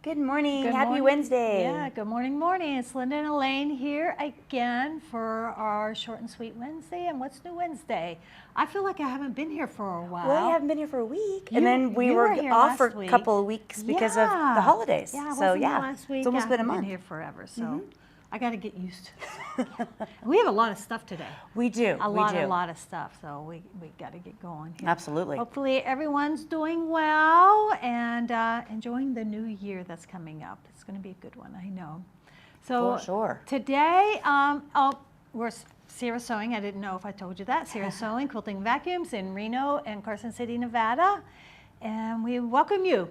Good morning. Good Happy morning. Wednesday. Yeah, good morning. It's Linda and Elaine here again for our Short and Sweet Wednesday. And what's new Wednesday? I feel like I haven't been here for a while. Well, you haven't been here for a week, You- and then we you were were here off for last a week. couple of weeks because of the Yeah. holidays. Yeah, I so wasn't yeah, here last week. it's almost I been a haven't month. been here forever, so I got to get used to it. We have a lot of stuff today. We do. A we do. lot of stuff, so we got to get going here. Absolutely. Hopefully everyone's doing well and enjoying the new year that's coming up. It's going to be a good one, I know. So For sure. today, we're Sierra Sewing. I didn't know if I told you that. Sierra Sewing, Quilting Vacuums in Reno and Carson City, Nevada. And we welcome you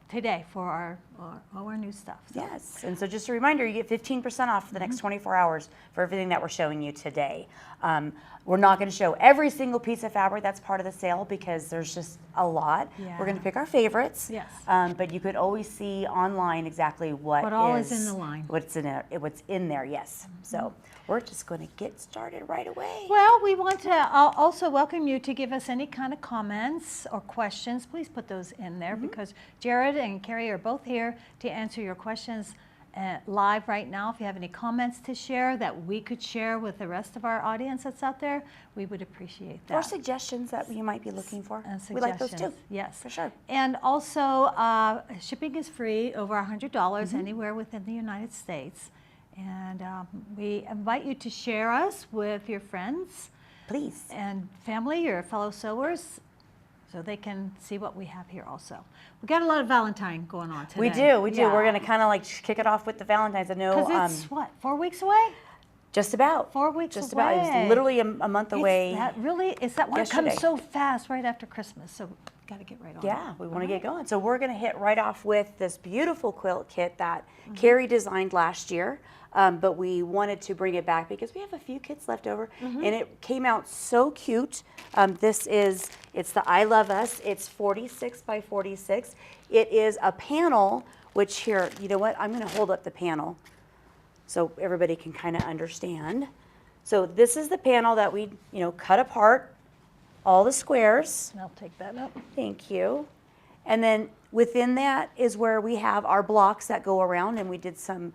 today for all our new stuff. So. Yes, and so just a reminder, you get 15% off for the next 24 hours for everything that we're showing you today. We're not going to show every single piece of fabric that's part of the sale because there's just a lot. Yeah. We're going to pick our favorites. Yes. But you could always see online exactly what all is in the line. What's in there, yes. So we're just going to get started right away. Well, we want to also welcome you to give us any kind of comments or questions. Please put those in there because Jared and Carrie are both here to answer your questions live right now. If you have any comments to share that we could share with the rest of our audience that's out there, we would appreciate that. Or suggestions that you might be looking for. And We like those too. suggestions, yes. For sure. And also, shipping is free over $100 anywhere within the United States. And we invite you to share us with your friends Please. and family, your fellow sewers, so they can see what we have here also. We got a lot of Valentine going on today. We do. We're going to kind of like kick it off with the Valentine's. I know. Because it's what, 4 weeks away? Just about. 4 weeks Just away. about. It was literally a month away. That really is that one yesterday. comes so fast right after Christmas. So got to get right on. Yeah, it. we want to get going. So we're going to hit right off with this beautiful quilt kit that Carrie designed last year. But we wanted to bring it back because we have a few kits left over, and it came out so cute. It's the I Love Us. It's 46 by 46. It is a panel, which here, you know what? I'm going to hold up the panel so everybody can kind of understand. So this is the panel that we, cut apart all the squares. And I'll take that up. Thank you. And then within that is where we have our blocks that go around, and we did some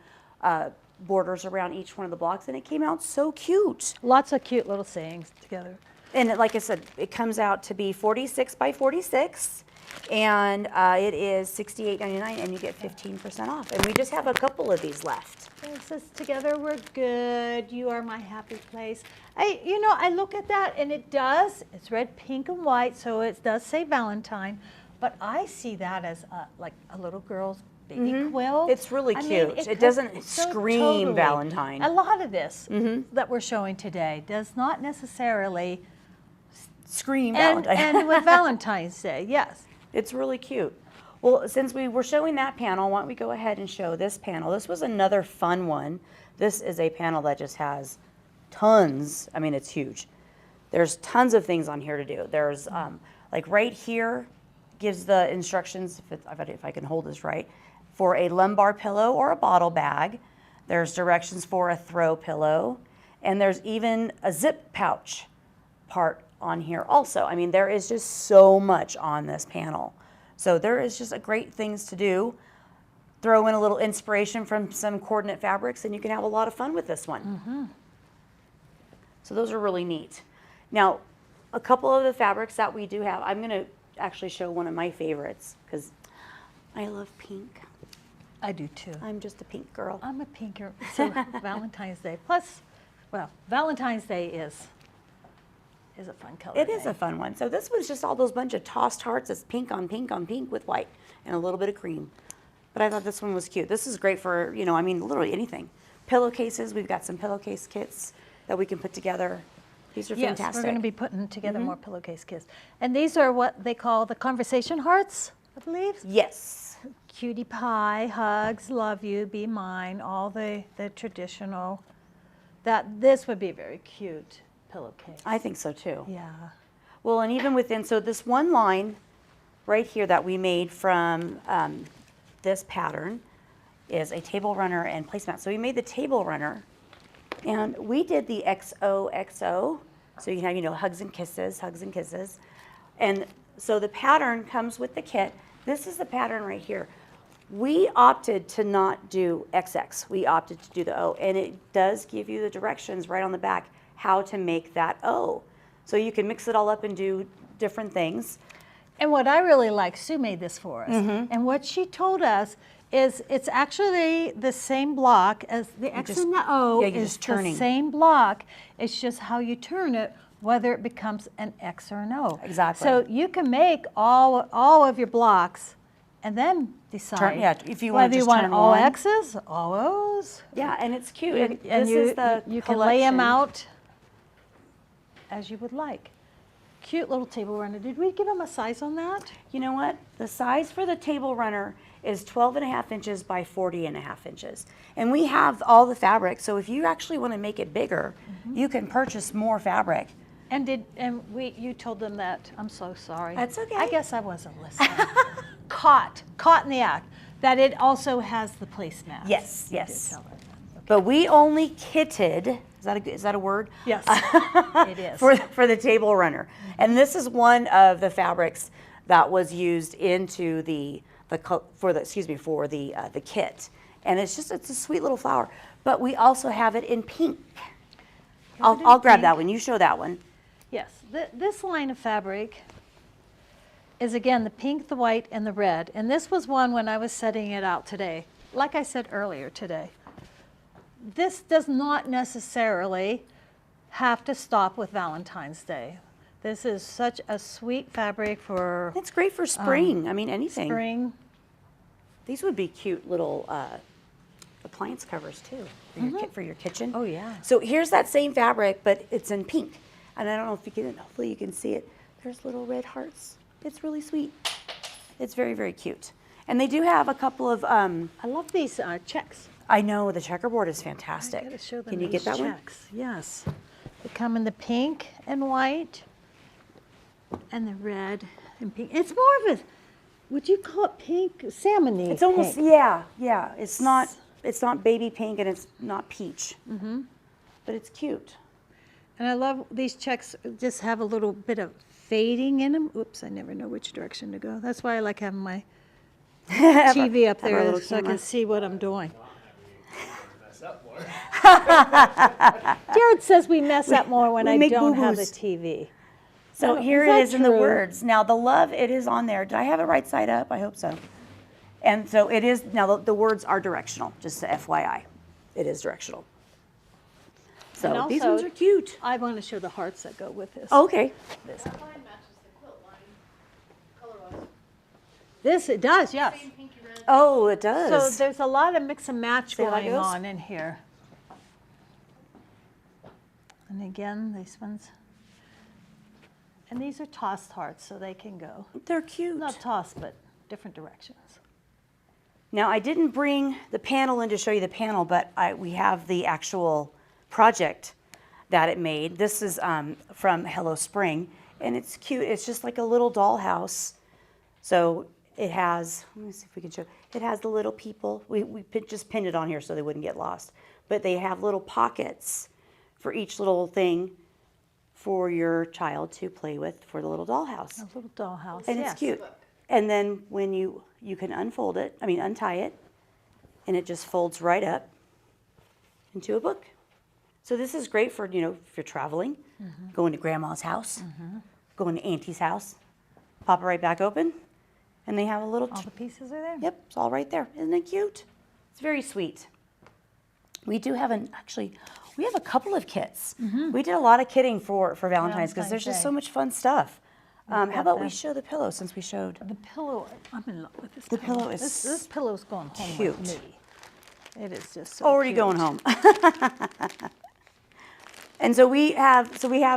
borders around each one of the blocks, and it came out so cute. Lots of cute little sayings together. And like I said, it comes out to be 46 by 46, and it is $68.99, and you get 15% off. And we just have a couple of these left. It says together we're good. You are my happy place. I look at that and it's red, pink, and white, so it does say Valentine, but I see that as like a little girl's baby quilt. It's really cute. It doesn't scream totally. Valentine. A lot of this that we're showing today does not necessarily Scream end Valentine. with Valentine's Day. Yes. It's really cute. Well, since we were showing that panel, why don't we go ahead and show this panel? This was another fun one. This is a panel that just has tons. I mean, it's huge. There's tons of things on here to do. There's like right here gives the instructions, if I can hold this right, for a lumbar pillow or a bottle bag. There's directions for a throw pillow. And there's even a zip pouch part on here also. I mean, there is just so much on this panel. So there is just a great things to do. Throw in a little inspiration from some coordinate fabrics, and you can have a lot of fun with this one. So those are really neat. Now, a couple of the fabrics that we do have, I'm going to actually show one of my favorites because I love pink. I do too. I'm just a pink girl. I'm a pinker. So Valentine's Day. Plus, well, Valentine's Day is a fun color. It is a fun one. So this was just all those bunch of tossed hearts. It's pink on pink on pink with white and a little bit of cream. But I thought this one was cute. This is great for, I mean, literally anything. Pillowcases, we've got some pillowcase kits that we can put together. These are fantastic. Yes, we're going to be putting together more pillowcase kits. And these are what they call the conversation hearts, I believe. Yes. Cutie pie, hugs, love you, be mine, all the traditional. This would be a very cute pillowcase. I think so too. Yeah. Well, and even within, so this one line right here that we made from this pattern is a table runner and placemat. So we made the table runner, and we did the XOXO. So you can have, hugs and kisses, hugs and kisses. And so the pattern comes with the kit. This is the pattern right here. We opted to not do XX. We opted to do the O, and it does give you the directions right on the back how to make that O. So you can mix it all up and do different things. And what I really like, Sue made this for us. Mm-hmm. And what she told us is it's actually the same block as the X just- and the O yeah, you're is just turning. the same block. It's just how you turn it, whether it becomes an X or an O. Exactly. So you can make all of your blocks and then decide yeah, if you wanna whether you just want turn all one. X's, all O's. Yeah, and it's cute. You- And and this you, is the you can lay them collection. out as you would like. Cute little table runner. Did we give them a size on that? You know what? The size for the table runner is 12.5 inches by 40.5 inches. And we have all the fabric, so if you actually want to make it bigger, you can purchase more fabric. And you told them that, I'm so sorry. That's okay. I guess I wasn't listening. Caught in the act, that it also has the placemats. Yes, You did yes. tell her that. But we only kitted, is that a word? Yes, it is. For the table runner. And this is one of the fabrics that was used into the kit. And it's a sweet little flower. But we also have it in pink. I'll grab that one. You show that one. Yes, this line of fabric is again the pink, the white, and the red. And this was one when I was setting it out today. Like I said earlier today, this does not necessarily have to stop with Valentine's Day. This is such a sweet fabric for It's great for spring. I mean, anything. spring. These would be cute little appliance covers too for your kitchen. Oh, yeah. So here's that same fabric, but it's in pink. And I don't know if you can, hopefully you can see it. There's little red hearts. It's really sweet. It's very, very cute. And they do have a couple of, I love these checks. I know the checkerboard is fantastic. I gotta show them Can you these get that one? checks. Yes. They come in the pink and white and the red and pink. It's more of a, would you call it pink? Salmon-y It's almost, pink. yeah. It's not baby pink and it's not peach. But it's cute. And I love these checks just have a little bit of fading in them. Oops, I never know which direction to go. That's why I like having my TV up have our there little so I camera. can see what I'm doing. Jared says we mess up more when we I make don't have the boo-boos. TV. So Is here it that is in the true? words. Now the love, it is on there. Did I have it right side up? I hope so. And so it is, now the words are directional, just a FYI. It is directional. So And these also- ones are cute. I want to show the hearts that go with this. Okay. This, That line matches the quilt line, color-wise. this it does, yes. Same pinky red. Oh, it So does. there's a lot of mix and match See how that going goes? on in here. And again, these ones. And these are tossed hearts, so they can go. They're cute. Not tossed, but different directions. Now I didn't bring the panel in to show you the panel, but we have the actual project that it made. This is from Hello Spring, and it's cute. It's just like a little dollhouse. So it has, let me see if we can show, it has the little people. We just pinned it on here so they wouldn't get lost. But they have little pockets for each little thing for your child to play with for the little dollhouse. A little dollhouse, And yes. it's cute. And then when you can untie it, and it just folds right up into a book. So this is great for, if you're traveling, going to grandma's house, going to auntie's house, pop it right back open, and they have a little, All the pieces are there? yep, it's all right there. Isn't it cute? It's very sweet. We do have we have a couple of kits. We did a lot of kitting for Valentine's because there's just Day. so much fun stuff. How got about we that. show the pillow since we showed? The pillow, I'm in love with this The pillow is This pillow's going home cute. with me. It is just so Already cute. going home. And so we have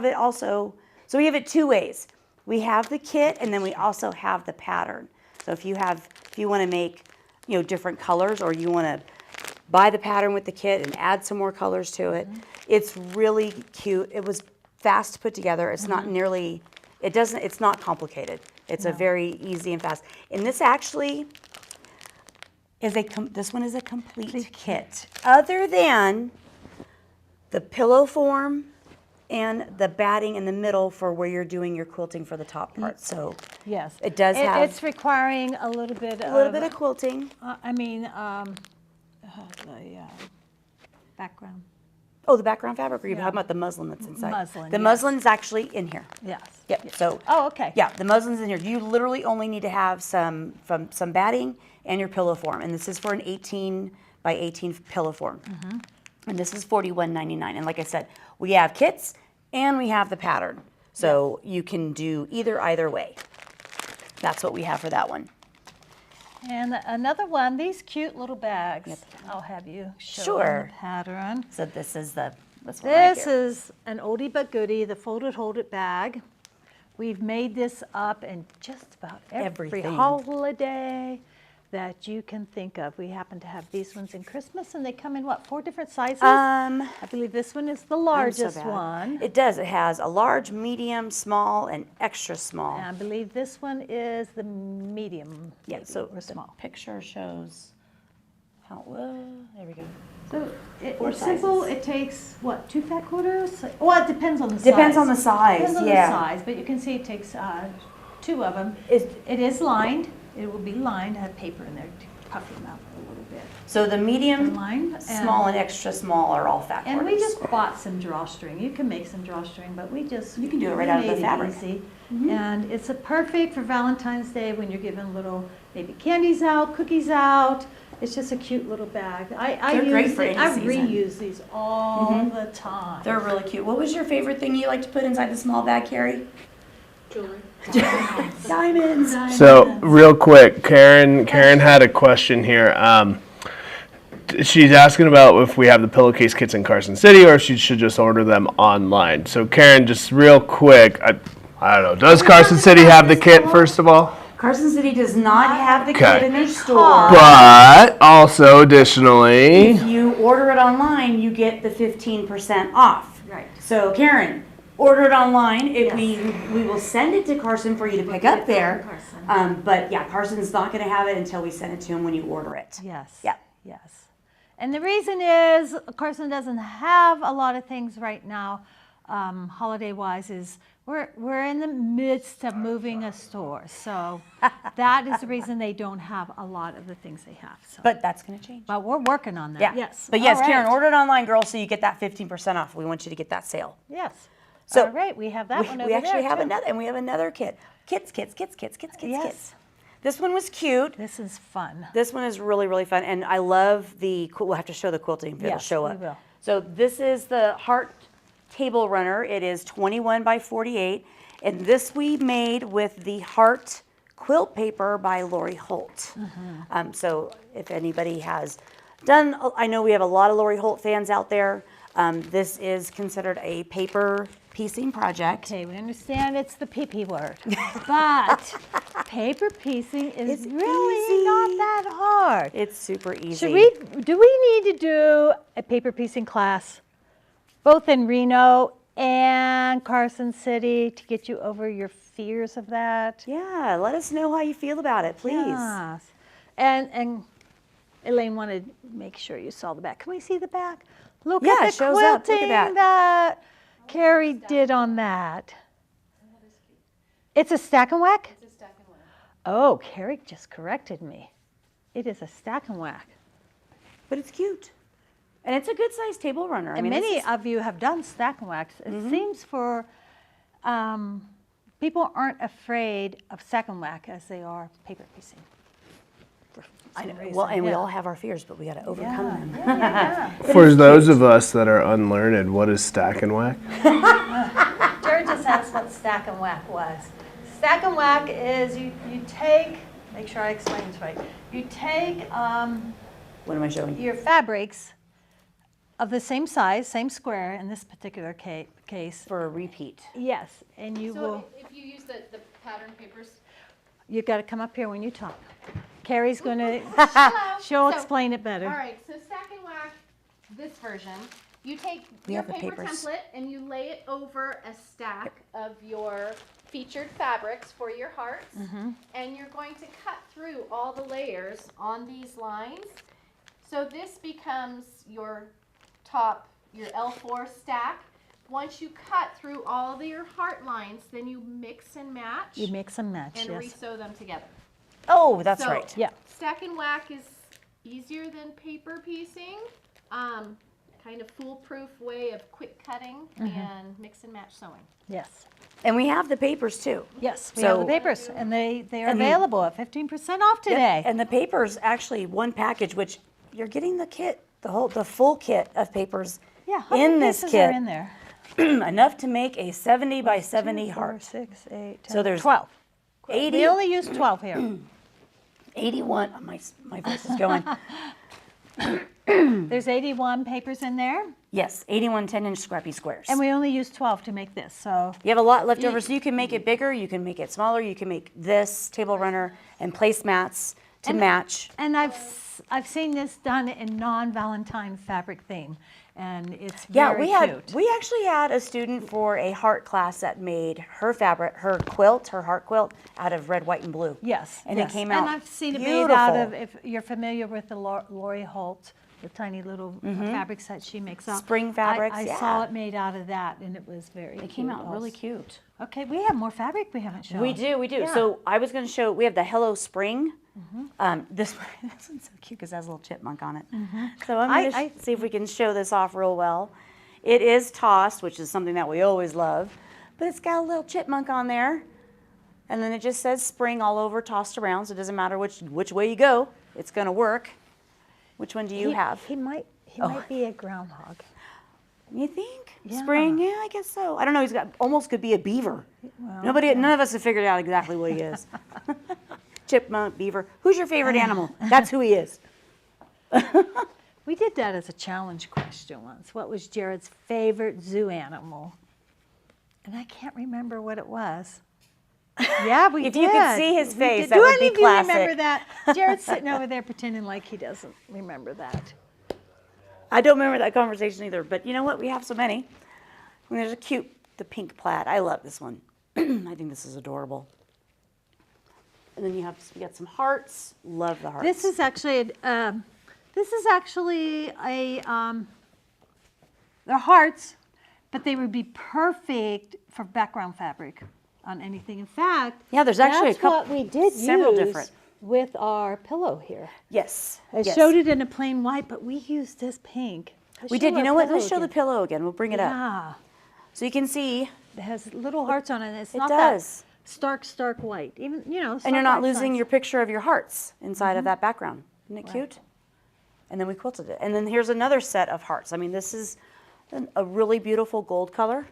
it also, so we have it two ways. We have the kit and then we also have the pattern. So if you want to make, different colors or you want to buy the pattern with the kit and add some more colors to it, it's really cute. It was fast to put together. It's not nearly, it's not complicated. It's a very easy and fast. And this actually is this one is a complete kit. Other than the pillow form and the batting in the middle for where you're doing your quilting for the top part. So Yes. it does have It's requiring a little bit a little bit of quilting. the background. Oh, the background fabric, or you're Yeah. talking about the muslin that's inside? Muslin, The yes. muslin's actually in here. Yes. Yep, so. Oh, okay. Yeah, the muslin's in here. You literally only need to have some batting and your pillow form. And this is for an 18 by 18 pillow form. Mm-hmm. And this is $41.99. And like I said, we have kits and we have the pattern. So you can do either way. That's what we have for that one. And another one, these cute little bags. I'll have you show Sure. the pattern. So this is this one right This here. is an oldie but goodie, the folded hold it bag. We've made this up in just about every Everything. holiday that you can think of. We happen to have these ones in Christmas, and they come in, what, 4 different sizes? I believe this one is the I'm so largest bad. one. It does. It has a large, medium, small, and extra small. And I believe this one is the medium, Yeah, maybe, so or the small. picture shows how, there we go. So Four it's simple. sizes. It takes, what, 2 fat quarters? Well, it depends on the size. Depends on the size, Depends on yeah. the size, but you can see it takes 2 of them. Is- It is lined. It will be lined. I have paper in there to puff them out a little bit. So the medium, Lined. small, and extra small are all fat And we quarters. just bought some drawstring. You can make some drawstring, but we just You can do it we right out of the made it fabric. easy. And it's a perfect for Valentine's Day when you're giving little maybe candies out, cookies out. It's just a cute little bag. I They're great use for it- any I season. reuse these all the time. They're really cute. What was your favorite thing you like to put inside the small bag, Carrie? Jewelry. Diamonds. So real quick, Karen had a question here. She's asking about if we have the pillowcase kits in Carson City or if she should just order them online. So Karen, just real quick, I don't know, does Carson City have the kit first of all? Carson City does not have the Okay. kit in their store. But also additionally, If you order it online, you get the 15% off. Right. So Karen, order it online. If we will send it to Carson for you to pick up there. But yeah, Carson's not going to have it until we send it to him when you order it. Yes. Yeah. Yes. And the reason is Carson doesn't have a lot of things right now, holiday-wise, is we're in the midst of moving a store. So that is the reason they don't have a lot of the things they have. So. But that's going to change. But we're working on that. Yeah. Yes. But yes, All Karen, right. order it online, girl, so you get that 15% off. We want you to get that sale. Yes. So All right. We have that one over we actually there, have too. another, and we have another kit. Kits. Yes. Kits. This one was cute. This is fun. This one is really, really fun, and I love we'll have to show the quilting if it'll Yes, show we up. will. So this is the Heart Table Runner. It is 21 by 48, and this we made with the Heart quilt paper by Lori Holt. Mm-hmm. So if anybody has done, I know we have a lot of Lori Holt fans out there. This is considered a paper piecing project. Okay, we understand it's the pee-pee word, but paper piecing is It's really easy. not that hard. It's super easy. Do we need to do a paper piecing class, both in Reno and Carson City, to get you over your fears of that? Yeah, let us know how you feel about it, please. Yes. And Elaine wanted to make sure you saw the back. Can we see the back? Look Yeah, at it the shows up. Look at quilting that. that Carrie did on that. It's a stack and whack? It's a stack and whack. Oh, Carrie just corrected me. It is a stack and whack. But it's cute. And it's a good sized table runner. I And mean, many this is- of you have done stack and wax. It seems for people aren't afraid of stack and whack as they are paper piecing. For I some know. reason. Well, and we Yeah. all have our fears, but we got to overcome Yeah. them. Yeah. for those of us that are unlearned, what is stack and whack? Jared just asked what stack and whack was. Stack and whack is you take, make sure I explain this right. You take What am I showing you? your fabrics of the same size, same square in this particular case. For a repeat. Yes, and you will. So if you use the pattern papers. You've got to come up here when you talk. Carrie's going to, Hello. she'll So- explain it better. All right, so stack and whack, this version, you take We your have the paper papers. template and you lay it over a stack of your featured fabrics for your hearts. Mm-hmm. And you're going to cut through all the layers on these lines. So this becomes your top, your L4 stack. Once you cut through all of your heart lines, then you mix and match You mix and match, and yes. re-sew them together. Oh, that's So, right. Yeah. Stack and whack is easier than paper piecing. Kind of foolproof way of quick cutting Mm-hmm. and mix and match sewing. Yes. And we have the papers too. Yes, we have the So- papers, and they are And- available at 15% off Yep, today. And the papers, actually one package, which you're getting the kit, the full kit of papers Yeah, how in many this pieces kit. are in there? Enough to make a 70 by 70 2, 4, heart. 6, 8, 10, So there's 12. 80, We only use 12 here. 81, oh, my voice is going. There's 81 papers in there, Yes, 81 10-inch scrappy squares. and we only use 12 to make this, so. You have a lot left over, so you can make it bigger, you can make it smaller, you can make this table runner and placemats to match. And I've seen this done in non-Valentine fabric theme, and it's Yeah, very cute. we actually had a student for a heart class that made her fabric, her heart quilt, out of red, white, and blue. Yes, And yes. it came out And I've seen it made out of, beautiful. if you're familiar with the Lori Holt, the tiny little fabrics that she makes up. Spring fabrics, I saw yeah. it made out of that, and it was very cute. It came out really also. cute. Okay, we have more fabric we haven't shown. We do. Yeah. So I was going to show, we have the Hello Spring. Mm-hmm. This one's so cute because it has a little chipmunk on it. Mm-hmm. So I'm going I- to see if we can show this off real well. It is tossed, which is something that we always love, but it's got a little chipmunk on there. And then it just says spring all over, tossed around, so it doesn't matter which way you go, it's going to work. Which one do you have? He might be a groundhog. You think? Yeah. Spring? Yeah, I guess so. I don't know. He's got almost could be a beaver. None of us have figured out exactly what he is. Chipmunk, beaver. Who's your favorite animal? That's who he is. We did that as a challenge question once. What was Jared's favorite zoo animal? And I can't remember what it was. Yeah, we If did. you could see his We face, did. that Do would any be of you remember classic. that? Jared's sitting over there pretending like he doesn't remember that. I don't remember that conversation either, but you know what? We have so many. And there's a cute, the pink plaid. I love this one. I think this is adorable. And then we got some hearts. Love the hearts. This is actually they're hearts, but they would be perfect for background fabric on anything. In fact, Yeah, there's actually a that's couple- what we did several use different. with our pillow here. Yes. I yes. showed it in a plain white, but we used this pink. Let's We show did. You our know what? pillow Let's show the again. pillow again. We'll bring it up. Yeah, So you can see, it has little hearts on it. It's It not does. that stark white. Even and you're stark not white's losing nice. your picture of your hearts inside of that background. Isn't it cute? And then we quilted it. And then here's another set of hearts. I mean, this is a really beautiful gold color.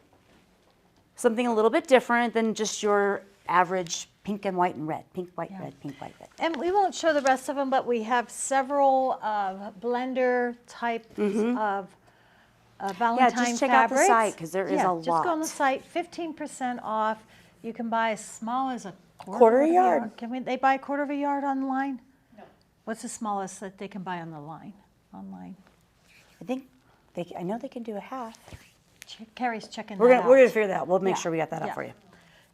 Something a little bit different than just your average pink and white and red. Pink, white, red, pink, white, red. And we won't show the rest of them, but we have several blender type of Valentine check out the fabrics. site, 'cause there is a Just go on the lot. site, 15% off. You can buy as small as a Quarter of a yard. Can they buy a quarter of a yard online? No. What's the smallest that they can buy on the line, online? I think I know they can do a half. Carrie's checking We're that gonna out. we're gonna figure that out. We'll make Yeah. sure we got that Yeah. up for you.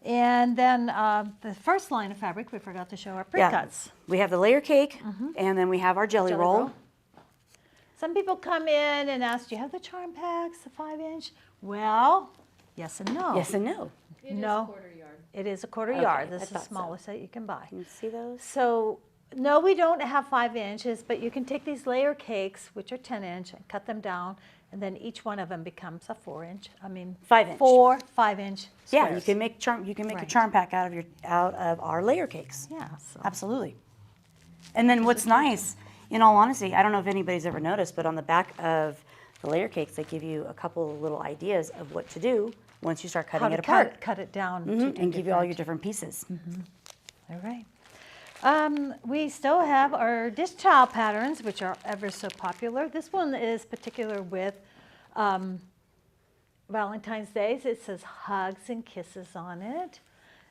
And then the first line of fabric, we forgot to show our pre-cuts. We have the layer cake, and then we have our jelly, Jelly roll. roll. Some people come in and ask, do you have the charm packs, the 5-inch? Well, yes and no. Yes and no. It is No. quarter yard. It is a quarter Okay, yard. I This is the thought so. smallest that you can buy. Can you see those? So, no, we don't have 5 inches, but you can take these layer cakes, which are 10-inch, and cut them down, and then each one of them becomes a 4-inch. 5-inch. 4 5-inch Yeah, squares. you can make a Right. charm pack out of our layer cakes. Yeah, so. Absolutely. And then what's nice, in all honesty, I don't know if anybody's ever noticed, but on the back of the layer cakes, they give you a couple of little ideas of what to do once you start cutting How it to apart. cut it down. And give you all your different pieces. All right. We still have our dish towel patterns, which are ever so popular. This one is particular with Valentine's Day. It says hugs and kisses on it.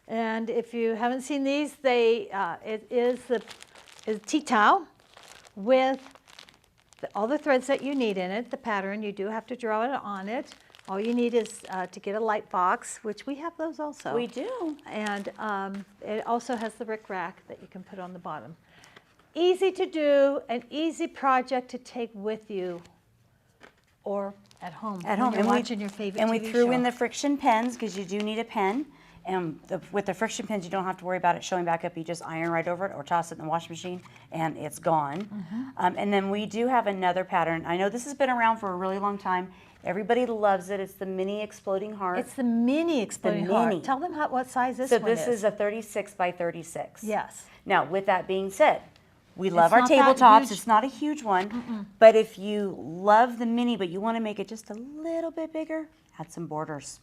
And if you haven't seen these, it is a tea towel with all the threads that you need in it, the pattern. You do have to draw it on it. All you need is to get a light box, which we have those also. We do. And it also has the rick rack that you can put on the bottom. Easy to do, an easy project to take with you or at home. At when home. you're And watching your favorite And we TV threw show. in the friction pens because you do need a pen. And with the friction pens, you don't have to worry about it showing back up. You just iron right over it or toss it in the washing machine and it's gone. Mm-hmm. And then we do have another pattern. I know this has been around for a really long time. Everybody loves it. It's the mini exploding heart. It's the mini exploding heart. mini. Tell them what size this So one is. this is a 36 by 36. Yes. Now, with that being said, we love It's our not that tabletops. huge. It's not a huge one. But if you love the mini, but you want to make it just a little bit bigger, add some borders.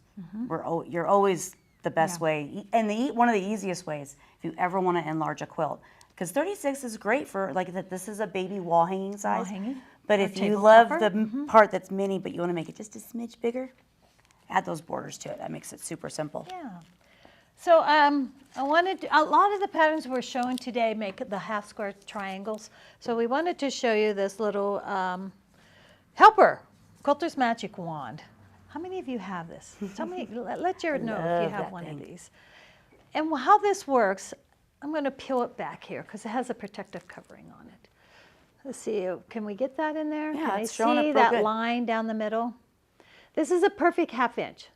You're always the best way. And one of the easiest ways, if you ever want to enlarge a quilt. Because 36 is great for, like, this is a baby wall hanging size. hanging. But Or if you table love topper. the part that's mini, but you want to make it just a smidge bigger, add those borders to it. That makes it super simple. Yeah. So I wanted a lot of the patterns we're showing today make the half square triangles. So we wanted to show you this little helper, Quilter's Magic Wand. How many of you have this? Tell me, let Jared know if you Love have that one thing. of these. And how this works, I'm going to peel it back here because it has a protective covering on it. Let's see, can we get that in there? Yeah, Can you it's showing up see real that good. line down the middle? This is a perfect 1/2 inch.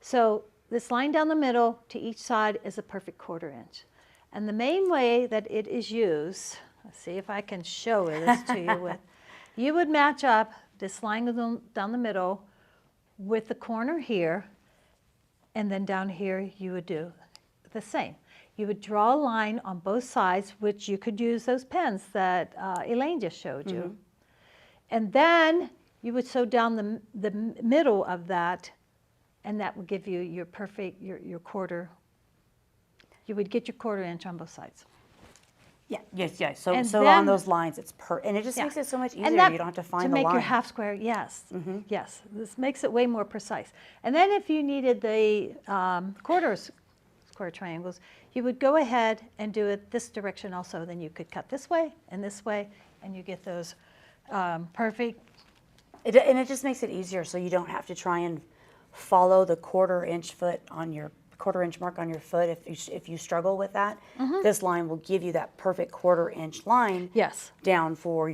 So this line down the middle to each side is a perfect 1/4 inch. And the main way that it is used, let's see if I can show this to you with, you would match up this line down the middle with the corner here, and then down here you would do the same. You would draw a line on both sides, which you could use those pens that Elaine just showed you. And then you would sew down the middle of that, and that would give you your perfect, your quarter. You would get your 1/4 inch on both sides. Yeah, yes. So, And so on then- those lines, it's and it just Yeah. makes it so much And easier. that- You don't have to find to the make line. your half square, yes, yes. This makes it way more precise. And then if you needed the square triangles, you would go ahead and do it this direction also. Then you could cut this way, and you get those perfect. And it just makes it easier, so you don't have to try and follow the 1/4 inch foot on your 1/4 inch mark on your foot. If you struggle with that, this line will give you that perfect 1/4 inch line Yes. down for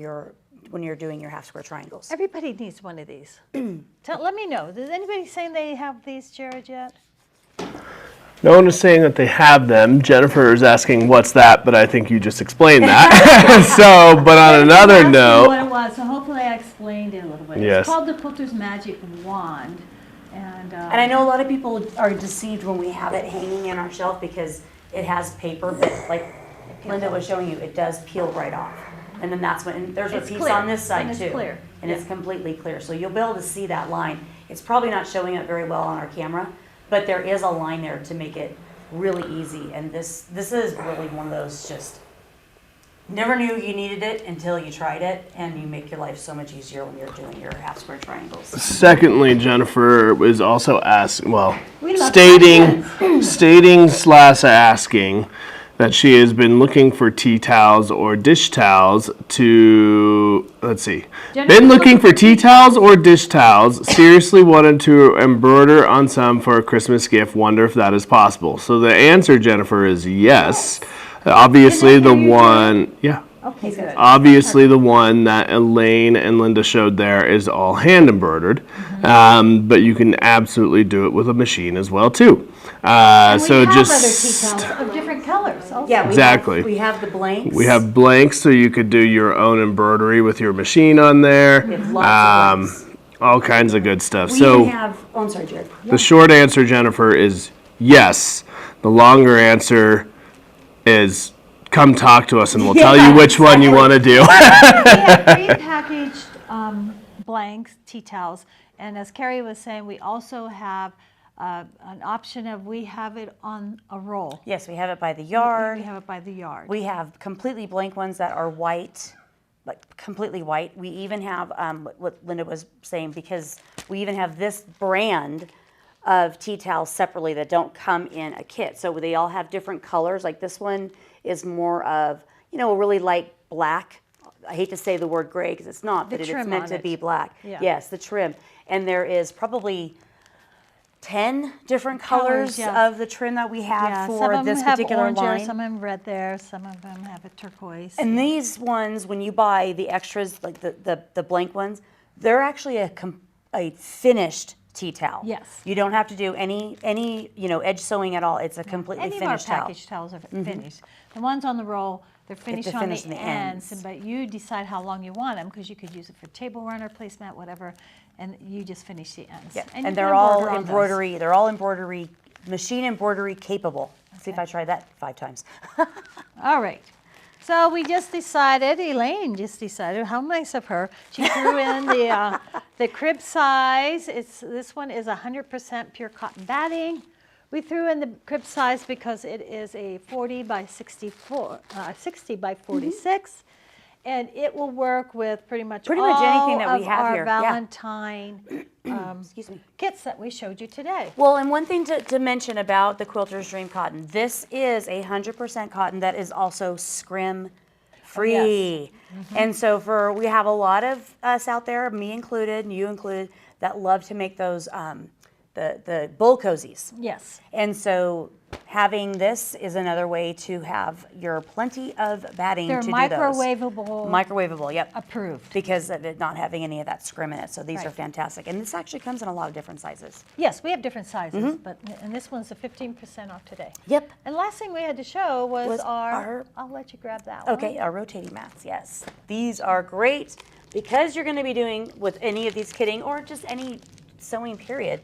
when you're doing your half square triangles. Everybody needs one of these. Let me know. Is anybody saying they have these, Jared, yet? No one is saying that they have them. Jennifer is asking what's that, but I think you just explained that. So, but on another Asked me note, what it was, so hopefully I explained it a little bit. Yes. It's called the Quilter's Magic Wand. And I know a lot of people are deceived when we have it hanging in our shelf because it has paper, but like Linda was showing you, it does peel right off. And then that's when, and there's a It's piece clear, on this side and it's too. clear, And it's completely clear, so you'll be able to see that line. It's probably not showing up very well on our camera, but there is a line there to make it really easy. And this is really one of those just, never knew you needed it until you tried it, and you make your life so much easier when you're doing your half square triangles. secondly, Jennifer was also asking, well, We love stating slash asking that she has been looking for tea towels or dish towels to, let's see, been looking for tea towels or dish towels, seriously wanted to embroider on some for a Christmas gift, wonder if that is possible. So the answer, Jennifer, is yes. Obviously the one, yeah. okay, good. Obviously, the one that Elaine and Linda showed there is all hand embroidered, but you can absolutely do it with a machine as well too. And So we have just other tea towels of different colors also. Yeah, Exactly. we have the blanks. we have blanks, so you could do your own embroidery with your machine on there. We have lots of blanks. All kinds of good stuff. We So even have, oh, I'm sorry, Jared. the short answer, Jennifer, is yes. The longer answer is come talk to us and we'll tell you which one you want to do. We have prepackaged blanks, tea towels, and as Carrie was saying, we also have an option of we have it on a roll. Yes, we have it by the We yard. have it by the yard. We have completely blank ones that are white, like completely white. We even have, what Linda was saying, because we even have this brand of tea towels separately that don't come in a kit. So they all have different colors. Like this one is more of, a really light black. I hate to say the word gray because it's not, but it's trim meant on to it. be black. Yeah. Yes, the trim. And there is probably 10 different colors yes. of the trim that we have Yeah, for some of them this have particular orange line. there, some of them red there, some of them have a turquoise. And these ones, when you buy the extras, like the blank ones, They're actually a finished tea towel. Yes. You don't have to do any edge sewing at all. It's a completely Any of our finished towel. package towels are finished. The ones on the roll, they're finished on finished the in the ends, ends. but you decide how long you want them because you could use it for table runner, placemat, whatever, and you just finish the ends. Yeah. you And can they're all embroider on those. embroidery. They're all embroidery, machine embroidery capable. See if I try that 5 times. All right. So we just decided, Elaine just decided, how nice of her. She threw in the crib size. This one is 100% pure cotton batting. We threw in the crib size because it is a 40 by 64, 60 by 46. And it will work with pretty much anything all that we of have our here. Yeah. Valentine Excuse me. kits that we showed you today. Well, and one thing to mention about the Quilter's Dream Cotton, this is 100% cotton that is also scrim free. And so we have a lot of us out there, me included, and you included, that love to make those the bull cozies. Yes. And so having this is another way to have your plenty of batting They're to do those. microwavable, Microwavable, yep. approved. Because of it not having any of that scrim in it. So these are Right. fantastic. And this actually comes in a lot of different sizes. Yes, we have different sizes, and this one's a 15% off today. Yep. And last thing we had to show was, our- I'll let you grab that one. Okay, our rotating mats, yes. These are great because you're going to be doing with any of these kitting or just any sewing period.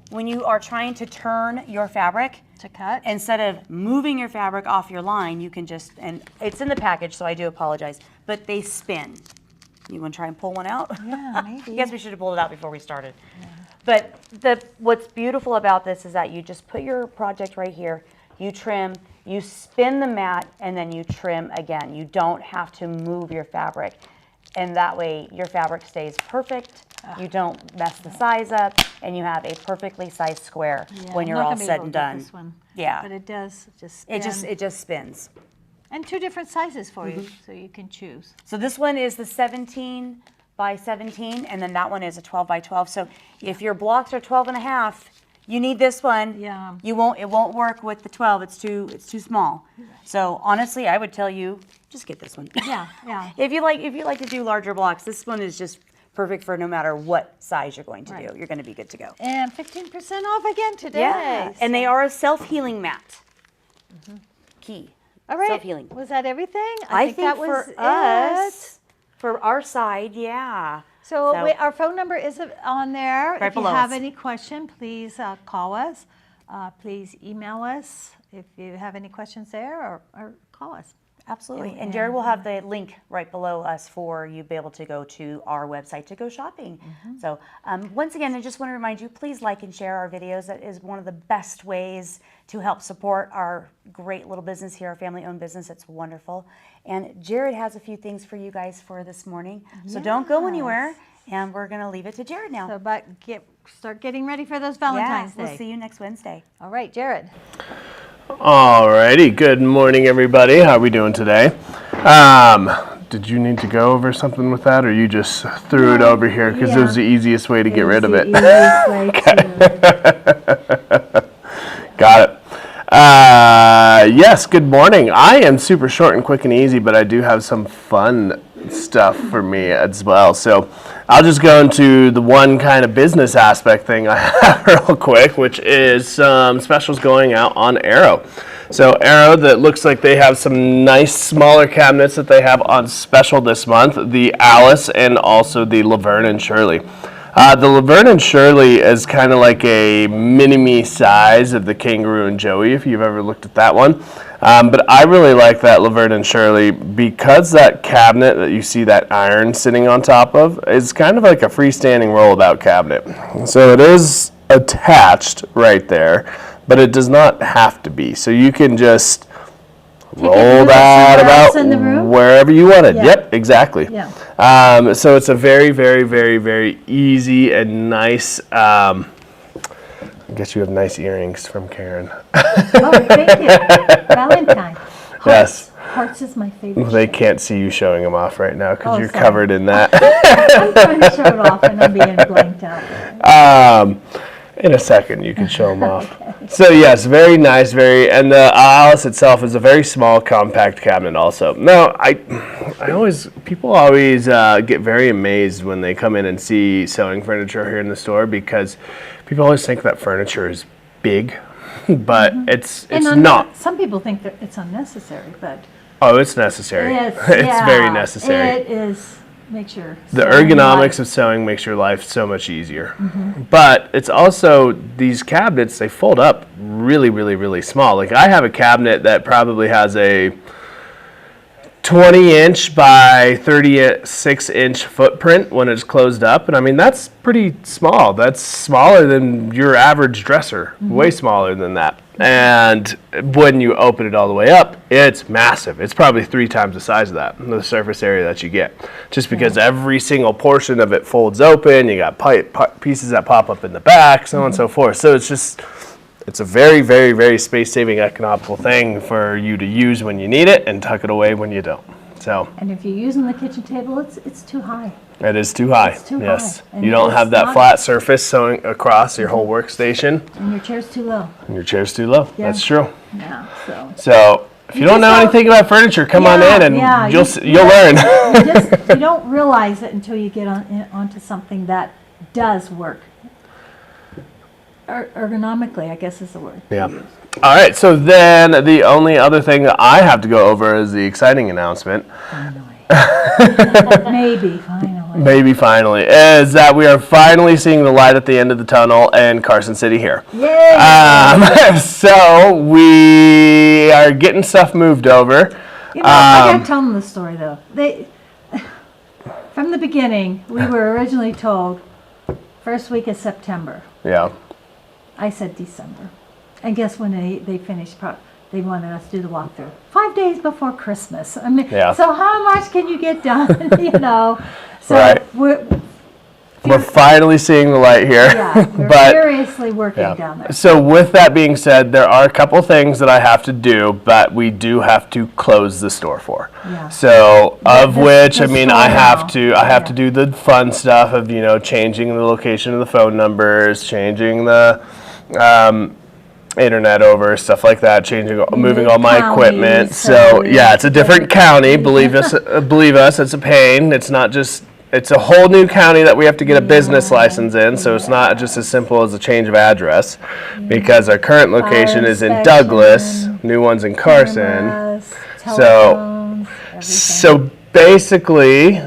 When you are trying to turn your fabric, To cut. instead of moving your fabric off your line, you can just, and it's in the package, so I do apologize, but they spin. You want to try and pull one out? Yeah, maybe. I guess we should have pulled it out before we started. But what's beautiful about this is that you just put your project right here, you trim, you spin the mat, and then you trim again. You don't have to move your fabric. And that way your fabric stays perfect, you don't mess the size up, and you have a perfectly sized square Yeah, when I'm you're not all gonna be said able and to get done. this one, Yeah. But it does just It spin. just spins. And two different sizes for you, Mm-hmm. so you can choose. So this one is the 17 by 17, and then that one is a 12 by 12. So if your blocks are 12 and a half, you need this one. Yeah. It won't work with the 12. It's too small. So honestly, I would tell you just get this one. Yeah, yeah. If you like to do larger blocks, this one is just perfect for no matter what size you're going to Right. do. You're going to be good to go. And 15% off again today. Yeah. And they so- are a self-healing mat. Key. All right. Self-healing. Was that everything? I think that was for us, for our side, yeah. So, So- our phone number is on there. Right If you below have us. any question, please call us. Please email us if you have any questions there, or call us. Absolutely. And Jared will have the link right below us for you to be able to go to our website to go shopping. So once again, I just want to remind you, please like and share our videos. That is one of the best ways to help support our great little business here, our family-owned business. It's wonderful. And Jared has a few things for you guys for this morning. So don't go anywhere. And we're going to leave it to Jared now. So, but start getting ready for those Valentine's Day. We'll see you next Wednesday. All right, Jared. Alrighty, good morning everybody. How are we doing today? Did you need to go over something with that, or you just threw it over here because it was the easiest way to get rid of it? Got it. Yes, good morning. I am super short and quick and easy, but I do have some fun stuff for me as well. So I'll just go into the one kind of business aspect thing I have real quick, which is some specials going out on Arrow. So Arrow, that looks like they have some nice smaller cabinets that they have on special this month, the Alice and also the Laverne and Shirley. The Laverne and Shirley is kind of like a mini-me size of the Kangaroo and Joey, if you've ever looked at that one. But I really like that Laverne and Shirley because that cabinet that you see that iron sitting on top of is kind of like a freestanding rollabout cabinet. So it is attached right there, but it does not have to be. So you can just roll move it that somewhere else about in the room? wherever you wanted. Yeah. Yep, exactly. Yeah. So it's a very, very, very, very easy and nice. I guess you have nice earrings from Karen. Oh, thank you. Valentine. Yes. Hearts is my favorite. They can't see you showing them off right now because Oh, you're sorry. covered in that. I'm trying to show it off and I'm being blanked out. In a second, you can show them off. So yes, very nice, and the Alice itself is a very small, compact cabinet. Also, no, people always get very amazed when they come in and see sewing furniture here in the store, because people always think that furniture is big, but it's not. Some people think that it's unnecessary, but Oh, it's necessary. It's very necessary. It is. Makes your The ergonomics of sewing makes your life so much easier. But it's also, these cabinets, they fold up really, really, really small. Like, I have a cabinet that probably has a 20-inch by 36-inch footprint when it's closed up. And I mean, that's pretty small. That's smaller than your average dresser, way smaller than that. And when you open it all the way up, it's massive. It's probably 3 times the size of that, the surface area that you get. Just because every single portion of it folds open, you got pieces that pop up in the back, so on and so forth. So it's a very, very, very space-saving, economical thing for you to use when you need it and tuck it away when you don't. So And if you're using the kitchen table, it's too high. it is too high. It's too yes. high. And You don't it's have that not- flat surface sewing across your whole workstation, And your chair's too low. and your chair's too low. Yeah. That's true. Yeah, so. So if you don't just know don't- anything about furniture, come on in and you'll learn. You don't realize it until you get onto something that does work. Ergonomically, I guess is the word. Yeah. All right. So then the only other thing that I have to go over is the exciting announcement. Maybe, finally. Maybe finally, is that we are finally seeing the light at the end of the tunnel in Carson City here. Yay! So we are getting stuff moved over. You know, I gotta tell them the story though. From the beginning, we were originally told first week of September. Yeah. I said December. And guess when they finished, they wanted us to do the walkthrough. 5 days before Christmas. I mean, Yeah. so how much can you get done, you know? So Right. We're finally seeing the light here. yeah, we're but seriously working down there. so with that being said, there are a couple things that I have to do, but we do have to close the store for. Yeah. So of which, I the mean, store I have now. to do the fun stuff of, changing the location of the phone numbers, changing the internet over, stuff like that, moving all my county, equipment. so So yeah, it's a different county. Believe us, it's a pain. It's a whole new county that we have to get a business license in, so it's not just as simple as a change of address, because our current location is in Douglas, new one's in Carson. Cameras, So- telephones, everything. So basically,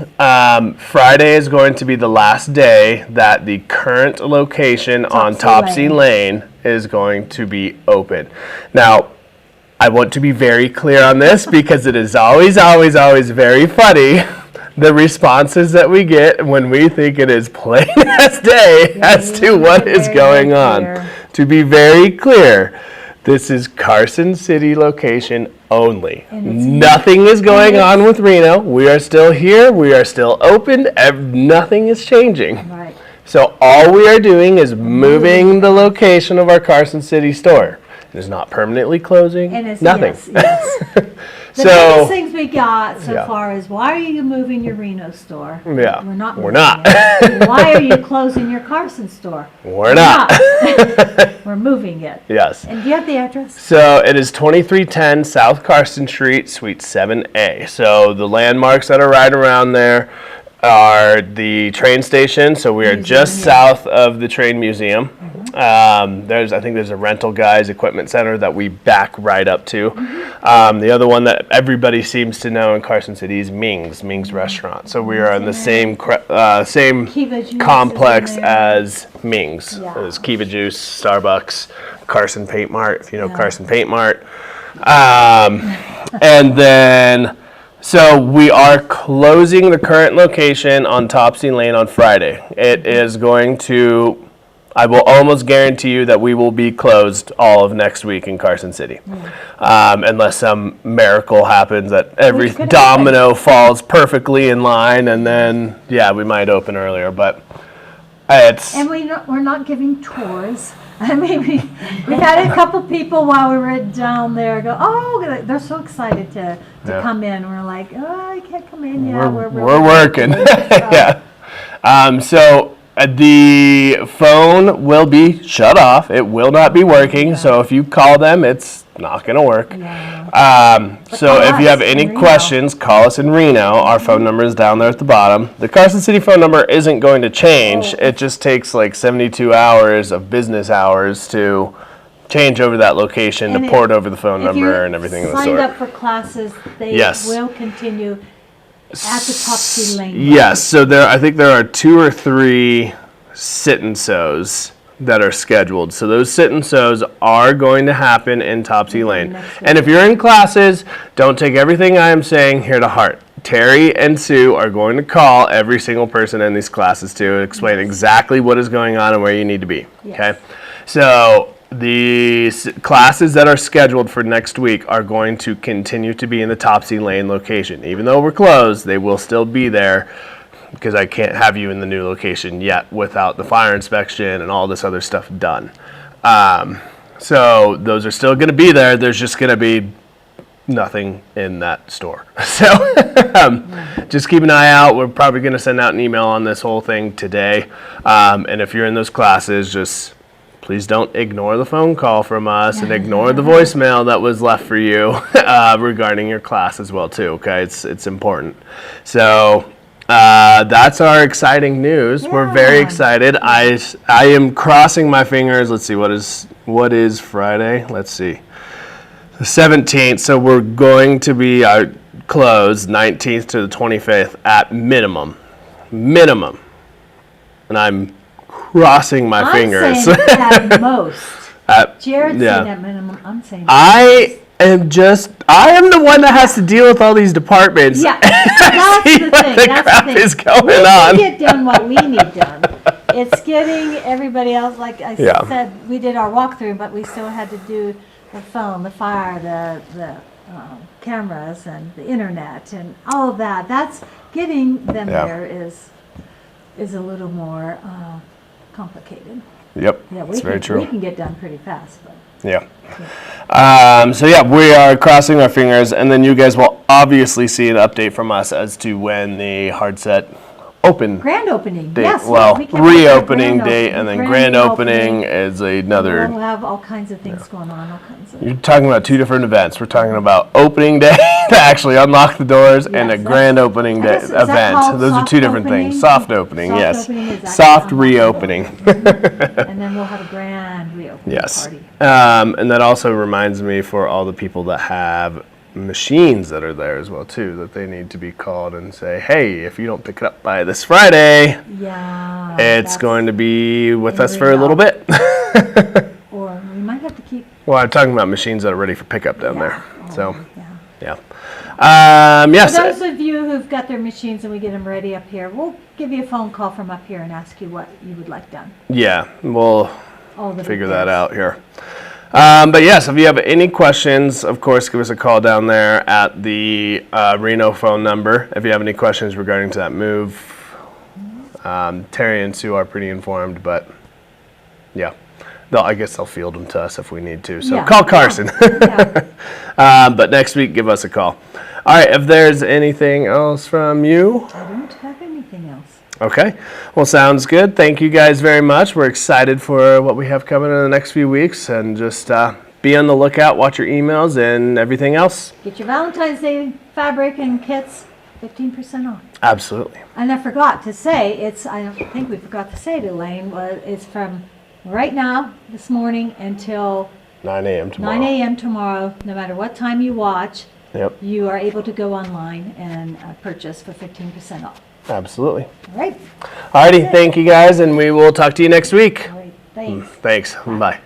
Friday is going to be the last day that the current location on Topsy Topsy Lane is going to be open. Now, I want to be very clear on this because it is always, always, always very funny, the responses that we get when we think it is plain as day as to what is going on. clear. To be very clear, this is Carson City location only. Nothing is going on with Reno. We are still here. We are still open. Nothing is changing. Right. So all we are doing is moving the location of our Carson City store. It is not permanently closing. And it's nothing. Yes. The So- biggest things we got so Yeah. far is, why are you moving your Reno store? Yeah, We're not. we're moving not. it. Why are you closing your Carson store? We're not. We're moving it. Yes. And do you have the address? So it is 2310 South Carson Street, Suite 7A. So the landmarks that are right around there are the train station. So we are just south of the train museum. I think there's a Rental Guys Equipment Center that we back right up to. The other one that everybody seems to know in Carson City is Ming's Restaurant. So we are in the same Kiva Juice is complex in there. as Ming's. Yeah. There's Kiva Juice, Starbucks, Carson Paint Mart, if you know Yeah. Carson Paint Mart. And then, so we are closing the current location on Topsy Lane on Friday. It is going to, I will almost guarantee you that we will be closed all of next week in Carson City. Unless some miracle happens that every Which could domino falls perfectly in line, and then, yeah, we might open earlier, but it's, And we're not giving tours. I mean, we had a couple people while we were down there go, oh, they're so excited to Yeah. come in. We're like, oh, I can't come in yet. we're working. So, Yeah. So The phone will be shut off. It will not be working. So if you call them, it's not going to work. So if you have any questions, call us in Reno. Our phone number is down there at the bottom. The Carson City phone number isn't going to change. It just takes like 72 hours of business hours to change over that location, And to if- port over the phone If number you're and everything of the signed sort. up for classes, they Yes. will continue at the Topsy Lane. Yes, so I think there are 2 or 3 sit-and-sews that are scheduled. So those sit-and-sews are going to happen in Topsy Lane. next And if you're in classes, don't take everything I am saying here to heart. Terry and Sue are going to call every single person in these classes to explain exactly what is going on and where you need to be. Okay? So the classes that are scheduled for next week are going to continue to be in the Topsy Lane location. Even though we're closed, they will still be there because I can't have you in the new location yet without the fire inspection and all this other stuff done. So those are still going to be there. There's just going to be nothing in that store. So just keep an eye out. We're probably going to send out an email on this whole thing today. And if you're in those classes, just please don't ignore the phone call from us and ignore the voicemail that was left for you regarding your class as well too. Okay, it's important. So that's our exciting news. We're very Yeah. excited. I am crossing my fingers. Let's see, what is Friday? Let's see. The 17th, so we're going to be closed 19th to the 25th at minimum. And I'm crossing my fingers. I'm saying at most. Jared's yeah. saying at minimum, I'm saying. I am the one that has to deal with all these departments. Yeah, that's the thing, The that's crap the thing. is going We on. get done what we need done. It's getting everybody else, like I Yeah. said, we did our walkthrough, but we still had to do the phone, the fire, the cameras and the internet and all of that. That's, getting them Yeah. there is a little more complicated. Yep, Yeah, that's very we true. can get done pretty fast, but. Yeah. So yeah, we are crossing our fingers, and then you guys will obviously see an update from us as to when the hard set open Grand opening, date. yes. Well, we can have our reopening grand date, opening. and then Grand grand opening opening. is another. We'll have all kinds of things going on, all kinds of. You're talking about 2 different events. We're talking about opening day to actually unlock the doors, and a Yes, grand opening I day guess, is that event. called Those are soft 2 different opening? things. Soft opening, Soft yes. opening is actually Soft unlock the reopening. And then we'll have a grand reopening Yes. party. And that also reminds me for all the people that have machines that are there as well too, that they need to be called and say, hey, if you don't pick it up by this Friday, Yeah. it's that's- going to be with in us for a Reno. little bit. Or we might have to keep. Well, I'm talking about machines that are ready for pickup down there. So, Yeah. yeah. For Yes. those of you who've got their machines and we get them ready up here, we'll give you a phone call from up here and ask you what you would like done. Yeah, we'll All the figure that details. out here. But yes, if you have any questions, of course, give us a call down there at the Reno phone number. If you have any questions regarding to that move, Terry and Sue are pretty informed, but yeah, I guess they'll field them to us if we need to. So Yeah. call Carson. Yeah, But next week, give us a call. All right, if there's anything else from you. I don't have anything else. Okay. Well, sounds good. Thank you guys very much. We're excited for what we have coming in the next few weeks, and just be on the lookout, watch your emails and everything else. Get your Valentine's Day fabric and kits 15% off. Absolutely. And I forgot to say, I don't think we forgot to say to Elaine, it's from right now, this morning, until 9 a.m. tomorrow. 9 a.m. tomorrow, no matter what time you watch, Yep. you are able to go online and purchase for 15% off. Absolutely. All right? Alrighty. Thank you guys, and we will talk to you next week. All right, thanks. Thanks. Bye.